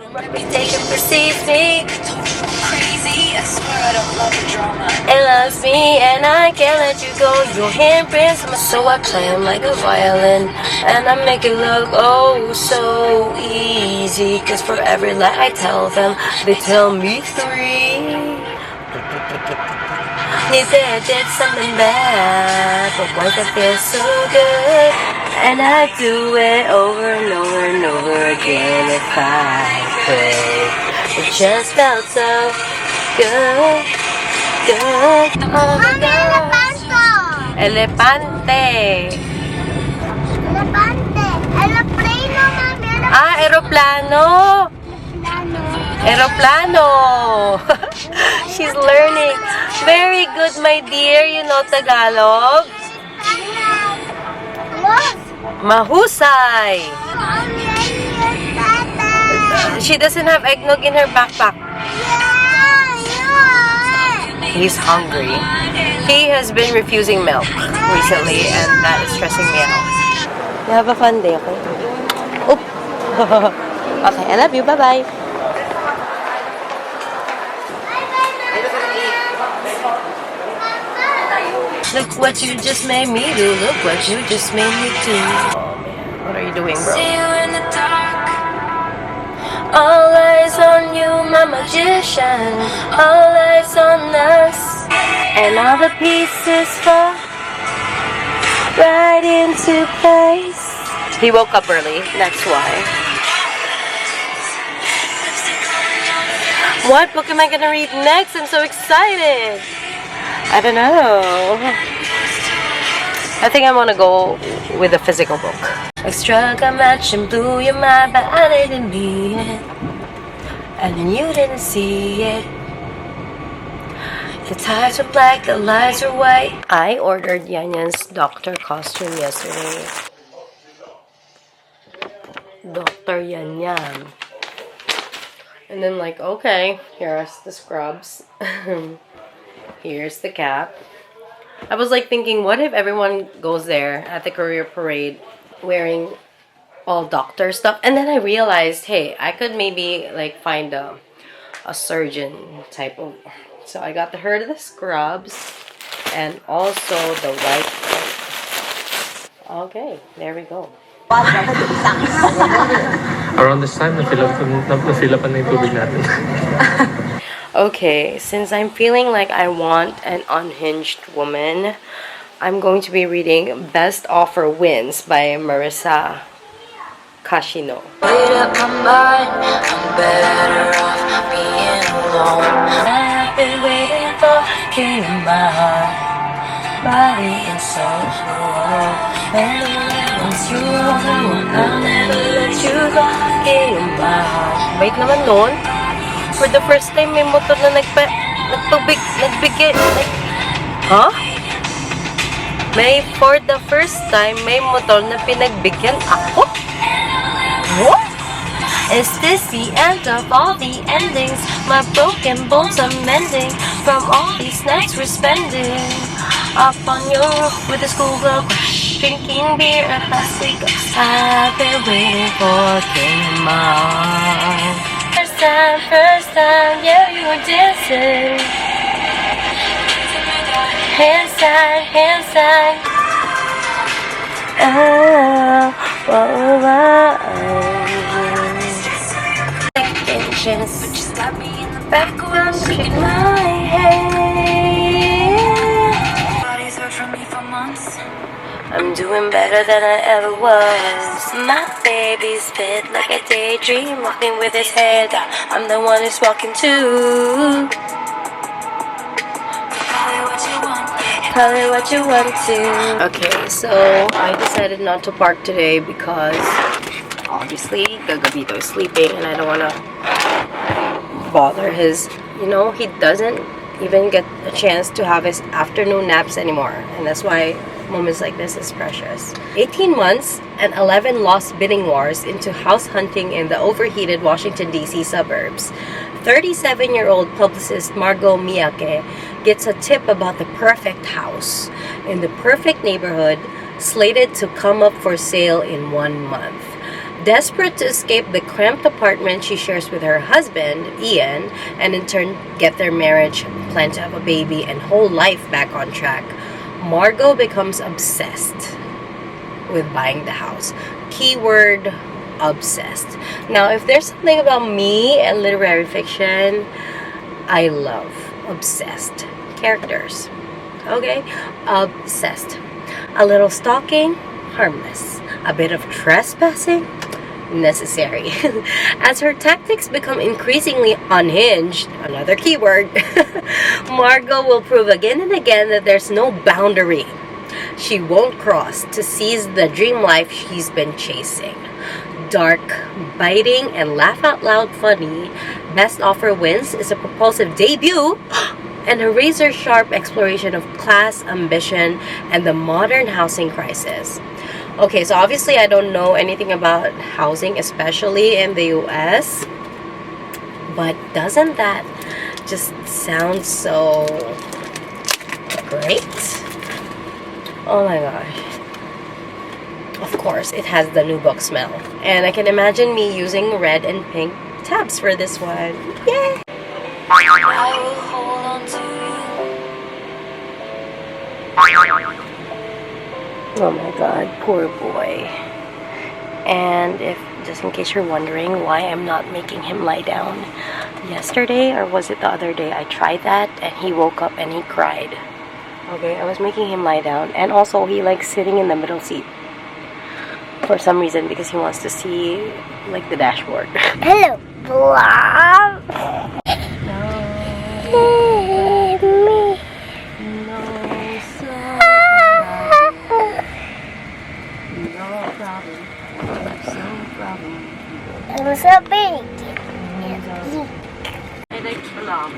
Reputation precedes me. Crazy, I swear I don't love the drama. It loves me and I can't let you go. Your handprints, so I play 'em like a violin. And I make it look oh so easy. Cause for every lie I tell them, they tell me 3. They did something bad, but why that feels so good? And I do it over and over and over again if I could. It just felt so good, good. Oh my God. Elepante. Elefante. Aeroplano, mami. Ah, aeroplano. Aeroplano. She's learning. Very good, my dear. You know Tagalog? Mahusay. She doesn't have eggnog in her backpack. He's hungry. He has been refusing milk recently, and that is stressing me out. You have a fun day, okay? Oop. Okay, I love you. Bye-bye. Look what you just made me do. Look what you just made me do. Oh man, what are you doing, bro? See you in the dark. All eyes on you, my magician. All eyes on us. And all the pieces fall right into place. He woke up early, that's why. What book am I gonna read next? I'm so excited. I don't know. I think I want to go with a physical book. I struck a match and blew your mind, but I didn't mean it. And you didn't see it. The ties were black, the lies were white. I ordered Yanyan's doctor costume yesterday. Dr. Yanyan. And then like, okay, here's the scrubs. Here's the cap. I was like thinking, what if everyone goes there at the career parade wearing all doctor stuff? And then I realized, hey, I could maybe like find a surgeon type of. So I got her the scrubs and also the white coat. Okay, there we go. Around this time, na-fill up na yung tubig natin. Okay, since I'm feeling like I want an unhinged woman, I'm going to be reading Best Offer Wins by Marisa. Kashino. Made up my mind, I'm better off being alone. I've been waiting for king in my heart, body and soul. And once you're the one, I'll never let you go. King in my heart. Wait naman nun. For the first time, may motor na nagbigay, huh? For the first time, may motor na pinagbigyan ako? What? Is this the end of all the endings? My broken bones are mending from all these nights we're spending. Up on your roof with a schoolgirl crush, drinking beer at plastic cups. I've been waiting for a king in my heart. First time, yeah, you were dancing. Hand sign. Oh, whoa, Intentions, but you slapped me in the background, shaking my head. Bodies heard from me for months. I'm doing better than I ever was. My baby's fit like a daydream, walking with his head down. I'm the one who's walking too. Call it what you want to. Okay, so I decided not to park today because obviously Gagabito is sleeping and I don't want to bother his, he doesn't even get a chance to have his afternoon naps anymore. And that's why moments like this is precious. 18 months and 11 lost bidding wars into house hunting in the overheated Washington, D.C. suburbs. 37-year-old publicist Margot Miyake gets a tip about the perfect house in the perfect neighborhood slated to come up for sale in 1 month. Desperate to escape the cramped apartment she shares with her husband, Ian, and in turn get their marriage, plan to have a baby, and whole life back on track, Margot becomes obsessed with buying the house. Keyword, obsessed. Now, if there's something about me and literary fiction, I love obsessed characters. Okay? Obsessed. A little stalking, harmless. A bit of trespassing, necessary. As her tactics become increasingly unhinged, another keyword, Margot will prove again and again that there's no boundary she won't cross to seize the dream life she's been chasing. Dark, biting, and laugh out loud funny, Best Offer Wins is a propulsive debut and a razor-sharp exploration of class, ambition, and the modern housing crisis. Okay, so obviously I don't know anything about housing, especially in the US, but doesn't that just sound so great? Oh my gosh. Of course, it has the new book smell. And I can imagine me using red and pink tabs for this one. Yay! I will hold on to you. Oh my god, poor boy. And if, just in case you're wondering why I'm not making him lie down, yesterday, or was it the other day, I tried that and he woke up and he cried. Okay, I was making him lie down, and also he likes sitting in the middle seat for some reason because he wants to see like the dashboard. Hello, Bob. I'm so big. I like blob.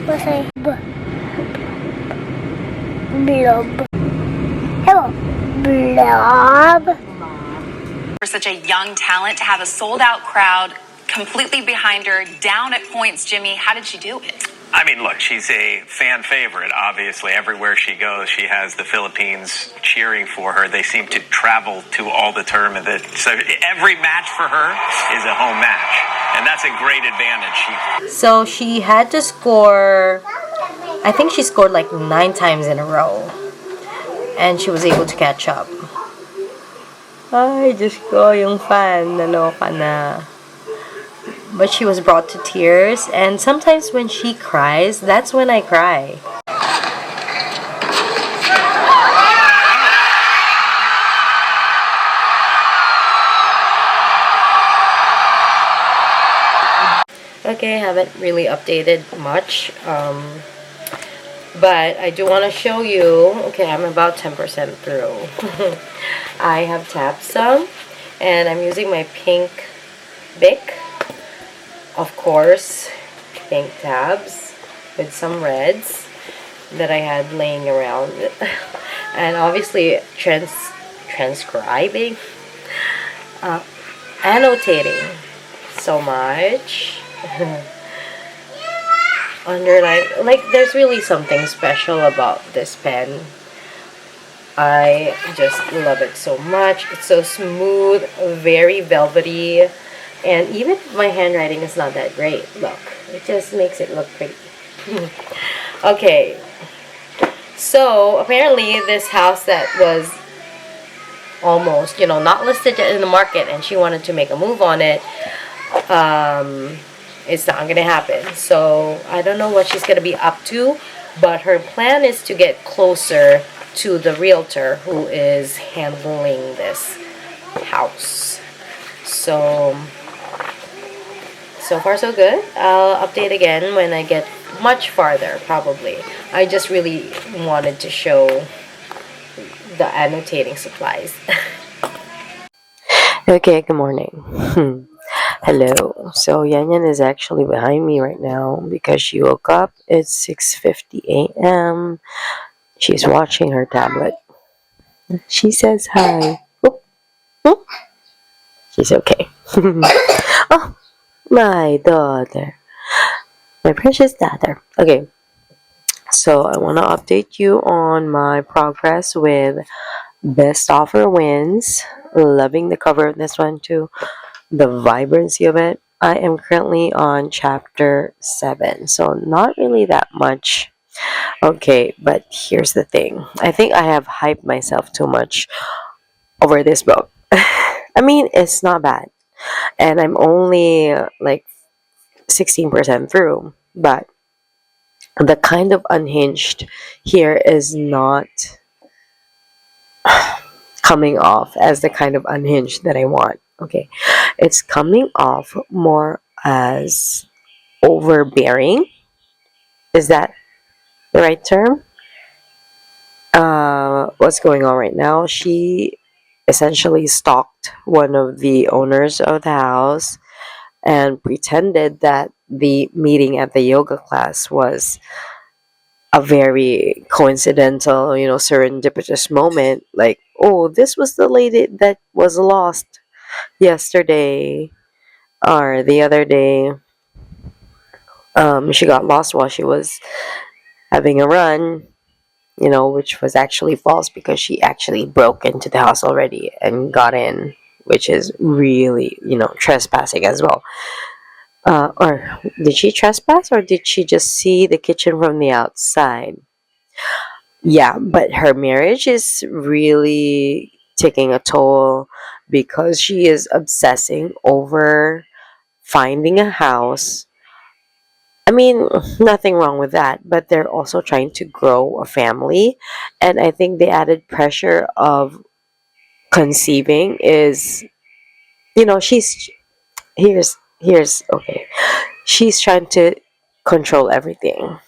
What's a blob? Hello, blob. For such a young talent to have a sold-out crowd completely behind her, down at points, Jimmy, how did she do it? I mean, look, she's a fan favorite, obviously. Everywhere she goes, she has the Philippines cheering for her. They seem to travel to all the tournaments. So every match for her is a home match. And that's a great advantage. So she had to score, I think she scored like 9 times in a row. And she was able to catch up. Ay, Diyos ko, yung fan, naloka na. But she was brought to tears, and sometimes when she cries, that's when I cry. Okay, I haven't really updated much, but I do want to show you. Okay, I'm about 10% through. I have tapped some, and I'm using my pink Bic. Of course, pink tabs with some reds that I had laying around. And obviously transcribing, annotating so much. Underline, like there's really something special about this pen. I just love it so much. It's so smooth, very velvety. And even if my handwriting is not that great, look, it just makes it look pretty. Okay, so apparently this house that was almost, not listed yet in the market, and she wanted to make a move on it, it's not going to happen. So I don't know what she's going to be up to, but her plan is to get closer to the realtor who is handling this house. So far so good. I'll update again when I get much farther, probably. I just really wanted to show the annotating supplies. Okay, good morning. Hello. So Yanyan is actually behind me right now because she woke up. It's 6:50 a.m. She's watching her tablet. She says hi. Oop. Oop. She's okay. Oh, my daughter. My precious daughter. Okay. So I want to update you on my progress with Best offer wins. Loving the cover of this one too. The vibrancy of it. I am currently on chapter 7, so not really that much. Okay, but here's the thing. I think I have hyped myself too much over this book. I mean, it's not bad. And I'm only like 16% through, but the kind of unhinged here is not coming off as the kind of unhinged that I want. Okay, it's coming off more as overbearing. Is that the right term? What's going on right now? She essentially stalked one of the owners of the house and pretended that the meeting at the yoga class was a very coincidental, serendipitous moment. Like, oh, this was the lady that was lost yesterday or the other day. She got lost while she was having a run, which was actually false because she actually broke into the house already and got in, which is really, trespassing as well. Or did she trespass or did she just see the kitchen from the outside? Yeah, but her marriage is really taking a toll because she is obsessing over finding a house. I mean, nothing wrong with that, but they're also trying to grow a family. And I think the added pressure of conceiving is, she's here's okay. She's trying to control everything,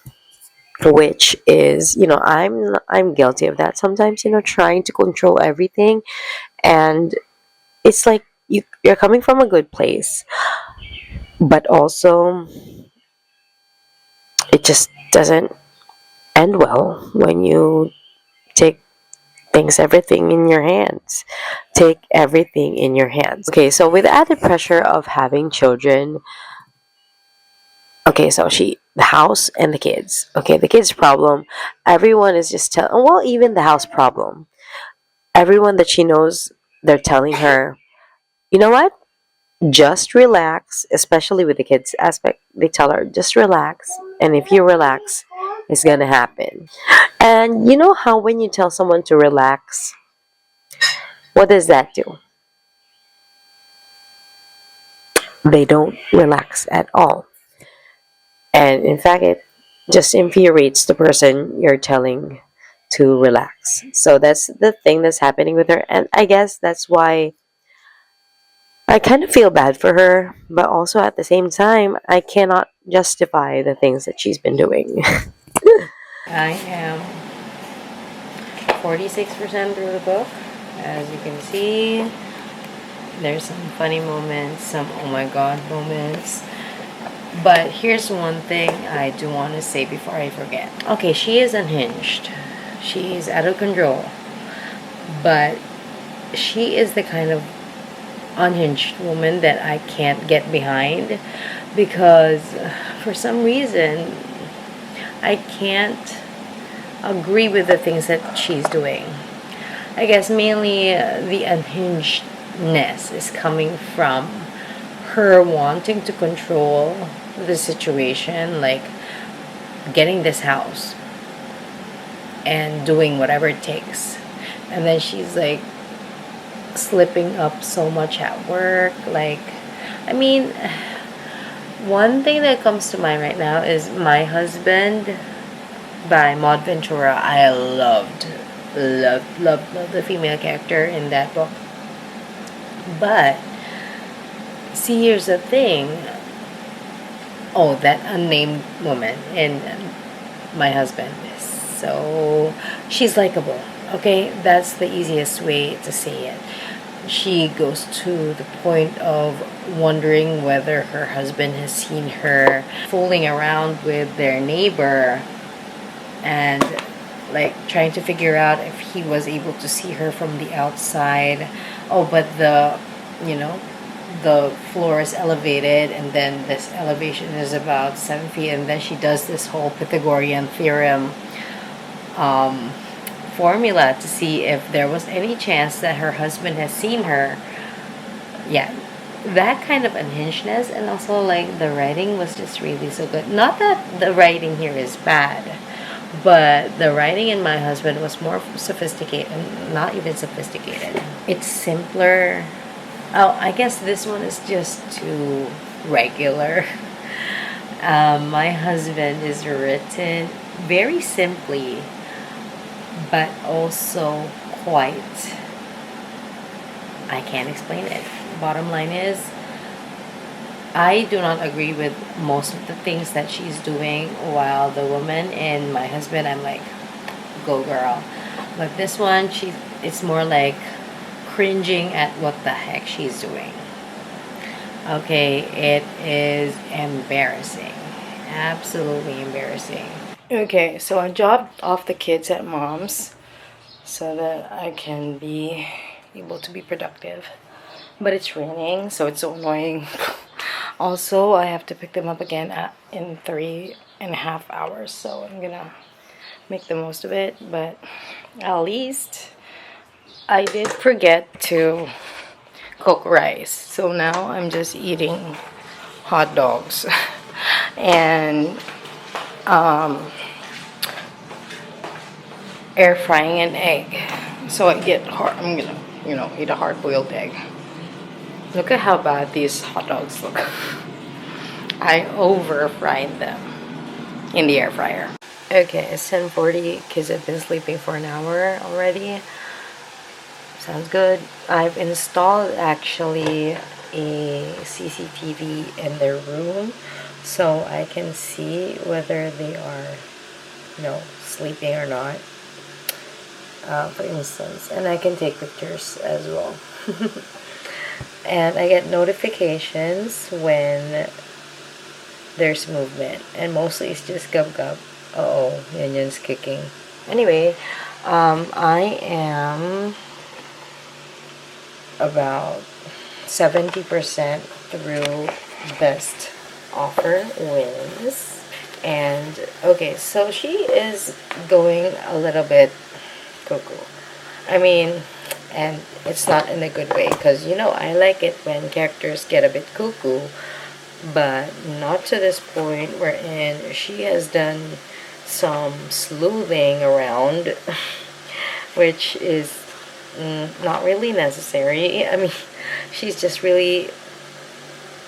which is, I'm guilty of that sometimes, trying to control everything. And it's like you're coming from a good place, but also it just doesn't end well when you take everything in your hands. Take everything in your hands. Okay, so with the added pressure of having children, okay, so the house and the kids. Okay, the kids problem, everyone is just telling, well, even the house problem, everyone that she knows, they're telling her, you know what, just relax. Especially with the kids aspect, they tell her just relax, and if you relax, it's gonna happen. And you know how when you tell someone to relax, what does that do? They don't relax at all. And in fact, it just infuriates the person you're telling to relax. So that's the thing that's happening with her. And I guess that's why I kind of feel bad for her, but also at the same time, I cannot justify the things that she's been doing. I am 46% through the book. As you can see, there's some funny moments, some oh my god moments. But here's one thing I do want to say before I forget. Okay, she is unhinged. She's out of control. But she is the kind of unhinged woman that I can't get behind because for some reason I can't agree with the things that she's doing. I guess mainly the unhingedness is coming from her wanting to control the situation, like getting this house and doing whatever it takes. And then she's like slipping up so much at work. Like, I mean, one thing that comes to mind right now is My Husband by Maud Ventura. I loved the female character in that book. But see, here's the thing. Oh, that unnamed woman in My Husband. So she's likable. Okay, that's the easiest way to say it. She goes to the point of wondering whether her husband has seen her fooling around with their neighbor and like trying to figure out if he was able to see her from the outside. Oh, but the floor is elevated, and then this elevation is about 7 feet, and then she does this whole Pythagorean theorem formula to see if there was any chance that her husband has seen her. Yeah, that kind of unhingedness, and also like the writing was just really so good. Not that the writing here is bad, but the writing in My Husband was more sophisticated, not even sophisticated. It's simpler. Oh, I guess this one is just too regular. My Husband is written very simply, but also quite, I can't explain it. Bottom line is, I do not agree with most of the things that she's doing, while the woman in My Husband, I'm like, go girl. But this one, it's more like cringing at what the heck she's doing. Okay, it is embarrassing. Absolutely embarrassing. Okay, so I dropped off the kids at mom's so that I can be able to be productive. But it's raining, so it's so annoying. Also, I have to pick them up again in 3.5 hours, so I'm gonna make the most of it. But at least I did forget to cook rice, so now I'm just eating hot dogs and air frying an egg. So I'm gonna eat a hard-boiled egg. Look at how bad these hot dogs look. I over fried them in the air fryer. Okay, it's 10:40. Kids have been sleeping for an hour already. Sounds good. I've installed actually a CCTV in their room so I can see whether they are, sleeping or not. For instance, and I can take pictures as well. And I get notifications when there's movement, and mostly it's just gub gub. Uh-oh, Yun's kicking. Anyway, I am about 70% through best offer wins. And okay, so she is going a little bit cuckoo. I mean, and it's not in a good way, because I like it when characters get a bit cuckoo, but not to this point wherein she has done some sleuthing around, which is not really necessary. I mean, she's just really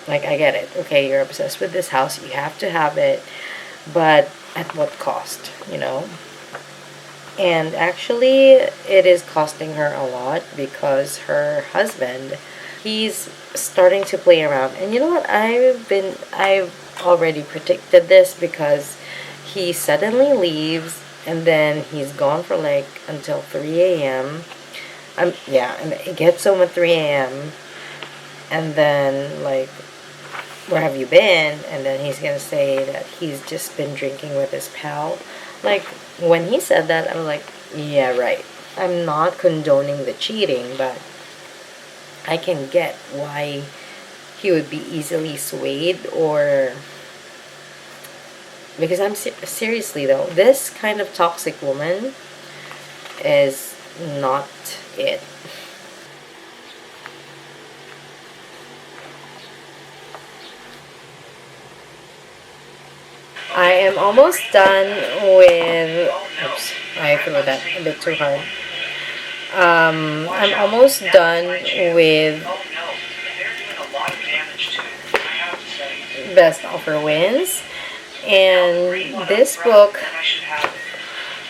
like, I get it. Okay, you're obsessed with this house, you have to have it, but at what cost, And actually, it is costing her a lot, because her husband, he's starting to play around. And you know what? I've already predicted this, because he suddenly leaves, and then he's gone for like until 3 a.m. Yeah, and it gets home at 3 a.m. And then like, where have you been? And then he's gonna say that he's just been drinking with his pal. Like, when he said that, I'm like, yeah, right. I'm not condoning the cheating, but I can get why he would be easily swayed, or because I'm seriously though, this kind of toxic woman is not it. I am almost done with, oops, I threw that a bit too hard. I'm almost done with Best Offer Wins. And this book,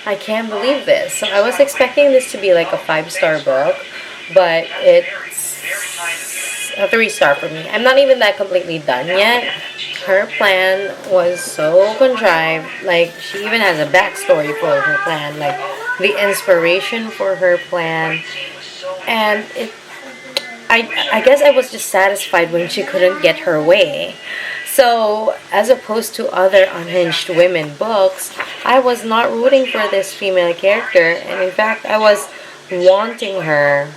I can't believe this. So I was expecting this to be like a 5-star book, but it's a 3-star for me. I'm not even that completely done yet. Her plan was so contrived. Like, she even has a backstory for her plan, like the inspiration for her plan. And I guess I was just satisfied when she couldn't get her way. So, as opposed to other unhinged women books, I was not rooting for this female character, and in fact, I was wanting her.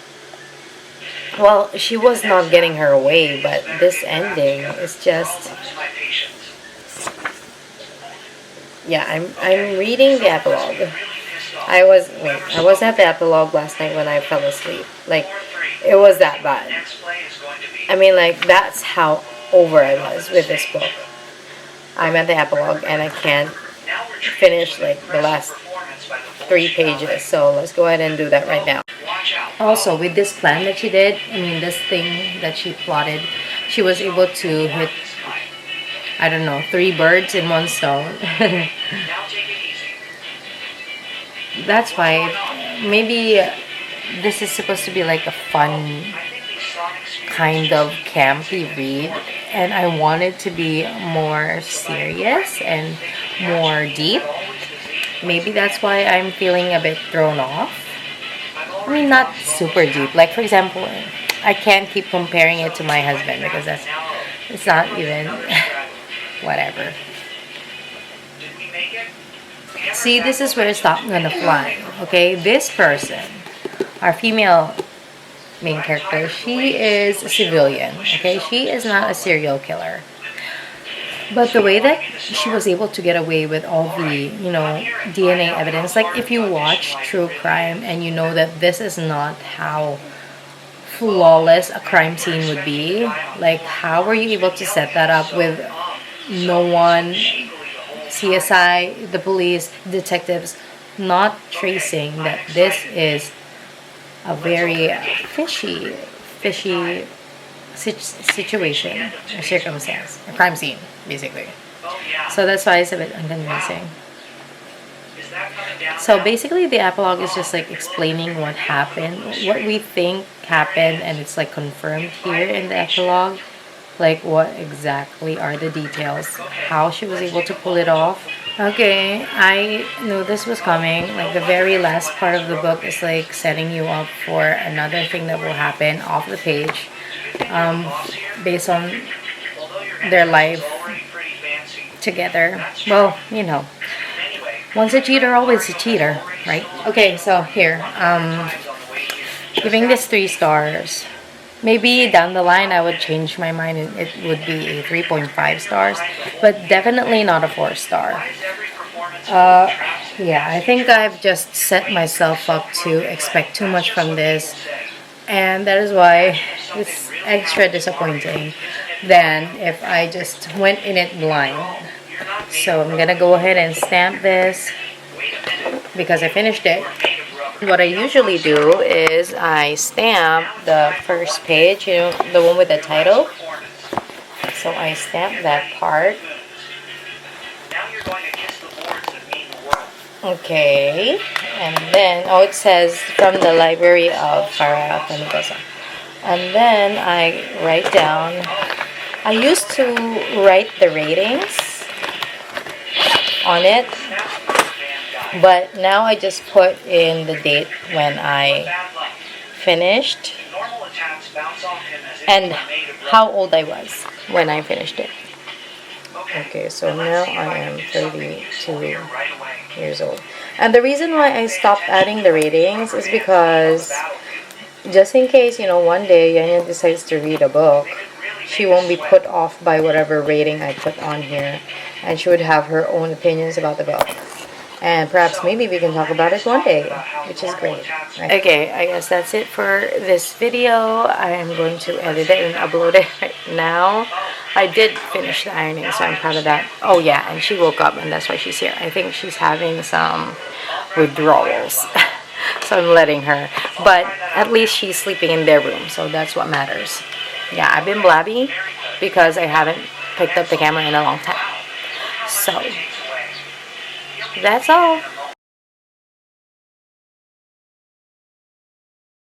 Well, she was not getting her way, but this ending is just, yeah, I'm reading the epilogue. I was at the epilogue last night when I fell asleep. Like, it was that bad. I mean, like, that's how over I was with this book. I'm at the epilogue and I can't finish like the last 3 pages. So let's go ahead and do that right now. Also, with this plan that she did, I mean, this thing that she plotted, she was able to hit, I don't know, 3 birds in 1 stone. That's why maybe this is supposed to be like a fun kind of campy read, and I want it to be more serious and more deep. Maybe that's why I'm feeling a bit thrown off. I mean, not super deep. Like, for example, I can't keep comparing it to My Husband because it's not even whatever. See, this is where it's not gonna fly. Okay, this person, our female main character, she is a civilian. Okay, she is not a serial killer. But the way that she was able to get away with all the, DNA evidence, like if you watch true crime and you know that this is not how flawless a crime scene would be, like how were you able to set that up with no one, CSI, the police, detectives, not tracing that this is a very fishy situation or circumstance, a crime scene, basically. So that's why it's a bit unconvincing. So basically, the epilogue is just like explaining what happened, what we think happened, and it's like confirmed here in the epilogue. Like what exactly are the details, how she was able to pull it off. Okay, I knew this was coming. Like the very last part of the book is like setting you up for another thing that will happen off the page, based on their life together. Well, once a cheater, always a cheater, right? Okay, so here, giving this 3 stars. Maybe down the line I would change my mind and it would be a 3.5 stars, but definitely not a 4 star. Yeah, I think I've just set myself up to expect too much from this, and that is why it's extra disappointing than if I just went in it blind. So I'm gonna go ahead and stamp this because I finished it. What I usually do is I stamp the first page, the one with the title. So I stamp that part. Okay, and then, it says from the library of Farah Panigosa. And then I write down, I used to write the ratings on it, but now I just put in the date when I finished and how old I was when I finished it. Okay, so now I am 32 years old. And the reason why I stopped adding the ratings is because just in case, one day Yanya decides to read a book, she won't be put off by whatever rating I put on here, and she would have her own opinions about the book. And perhaps maybe we can talk about it one day, which is great. Right? Okay, I guess that's it for this video. I am going to edit it and upload it right now. I did finish the ironing, so I'm proud of that. Oh yeah, and she woke up and that's why she's here. I think she's having some withdrawals. So I'm letting her. But at least she's sleeping in their room, so that's what matters. Yeah, I've been blabby because I haven't picked up the camera in a long time. So that's all.